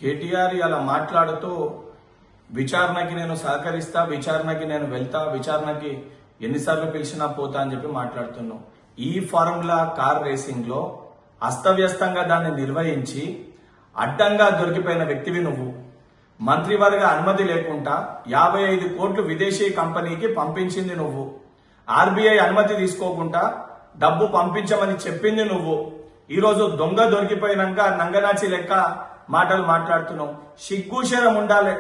కేటీఆర్ ఇలా మాట్లాడుతూ విచారణకి నేను సహకరిస్తా, విచారణకి నేను వెళ్తా, విచారణకి ఎన్నిసార్లు పిలిచినా పోతా అని చెప్పి మాట్లాడుతున్నావు. ఈ ఫార్ములా కార్ రేసింగ్ లో అస్తవ్యస్తంగా దాన్ని నిర్వహించి అడ్డంగా దొరికిపోయిన వ్యక్తివి నువ్వు. మంత్రివర్గ అనుమతి లేకుండా 55 కోట్లు విదేశీ కంపెనీకి పంపించింది నువ్వు. ఆర్బీఐ అనుమతి తీసుకోకుండా డబ్బు పంపించమని చెప్పింది నువ్వు. ఈరోజు దొంగ దొరికిపోయినాక నంగనాచి లెక్క మాటలు మాట్లాడుతున్నావు. సిగ్గుశరం ఉండాలి.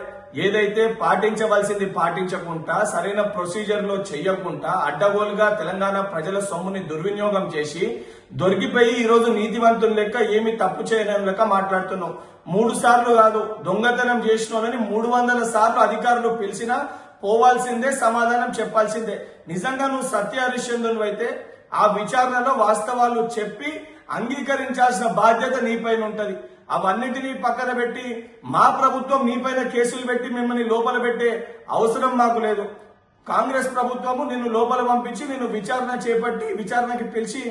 ఏదైతే పాటించవలసింది పాటించకుండా, సరైన ప్రొసీజర్ లో చెయ్యకుండా, అడ్డగోలుగా తెలంగాణ ప్రజల సొమ్ముని దుర్వినియోగం చేసి దొరికిపోయి ఈరోజు నీతివంతులు లెక్క ఏమి తప్పు చేయడం లెక్క మాట్లాడుతున్నావు. 3 సార్లు కాదు, దొంగతనం చేసిన వాళ్ళని 300 సార్లు అధికారులు పిలిచినా పోవాల్సిందే, సమాధానం చెప్పాల్సిందే. నిజంగా నువ్వు సత్య హరిశ్చంద్రుడు అయితే ఆ విచారణలో వాస్తవాలు చెప్పి అంగీకరించాల్సిన బాధ్యత నీపైన ఉంటది. అవన్నిటినీ పక్కన పెట్టి మా ప్రభుత్వం మీపైన కేసులు పెట్టి మిమ్మల్ని లోపల పెట్టే అవసరం మాకు లేదు. కాంగ్రెస్ ప్రభుత్వము నిన్ను లోపల పంపించి నిన్ను విచారణ చేపట్టి విచారణకి పిలిచి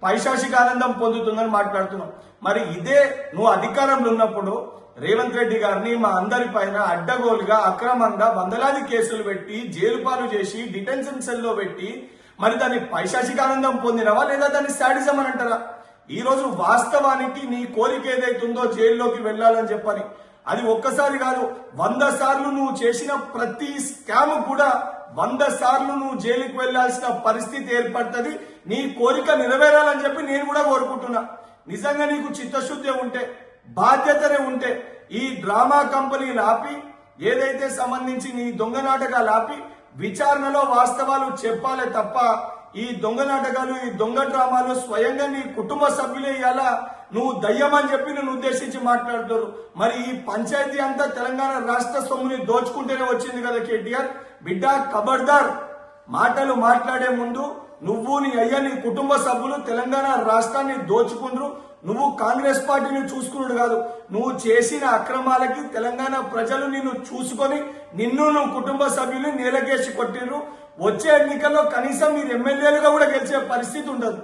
పైశాచిక ఆనందం పొందుతుందని మాట్లాడుతున్నావు. మరి ఇదే నువ్వు అధికారంలో ఉన్నప్పుడు రేవంత్ రెడ్డి గారిని మా అందరి పైన అడ్డగోలుగా అక్రమంగా వందలాది కేసులు పెట్టి జైలు పాలు చేసి డిటెన్షన్ సెల్లో పెట్టి మరి దాన్ని పైశాచిక ఆనందం పొందినవా లేదా దాన్ని శాడిజం అని అంటారా? ఈ రోజు వాస్తవానికి నీ కోరిక ఏదైతుందో జైల్లోకి వెళ్లాలని చెప్పని, అది ఒక్కసారి కాదు 100 సార్లు నువ్వు చేసిన ప్రతి స్కామ్ కూడా 100 సార్లు నువ్వు జైలుకి వెళ్లాల్సిన పరిస్థితి ఏర్పడుతుంది. నీ కోరిక నెరవేరాలని చెప్పి నేను కూడా కోరుకుంటున్నా. నిజంగా నీకు చిత్తశుద్ధి ఉంటే, బాధ్యతనే ఉంటే ఈ డ్రామా కంపెనీలు ఆపి, ఏదైతే సంబంధించి నీ దొంగ నాటకాలు ఆపి విచారణలో వాస్తవాలు చెప్పాలే తప్ప ఈ దొంగ నాటకాలు, ఈ దొంగ డ్రామాలు స్వయంగా నీ కుటుంబ సభ్యులే ఇయ్యాలా నువ్వు దయ్యం అని చెప్పి నన్ను ఉద్దేశించి మాట్లాడుతారు. మరి ఈ పంచాయతీ అంతా తెలంగాణ రాష్ట్ర సొమ్ముని దోచుకుంటేనే వచ్చింది కదా కేటీఆర్. బిడ్డ ఖబర్దార్, మాటలు మాట్లాడే ముందు నువ్వు నీ అయ్యా నీ కుటుంబ సభ్యులు తెలంగాణ రాష్ట్రాన్ని దోచుకుండ్రు. నువ్వు కాంగ్రెస్ పార్టీని చూసుకున్నాడు కాదు, నువ్వు చేసిన అక్రమాలకి తెలంగాణ ప్రజలు నిన్ను చూసుకొని నువ్వు కుటుంబ సభ్యులు నేలకేసి కొట్టిండ్రు. వచ్చే ఎన్నికల్లో కనీసం మీరు ఎమ్మెల్యేలుగా కూడా గెలిచే పరిస్థితి ఉండదు.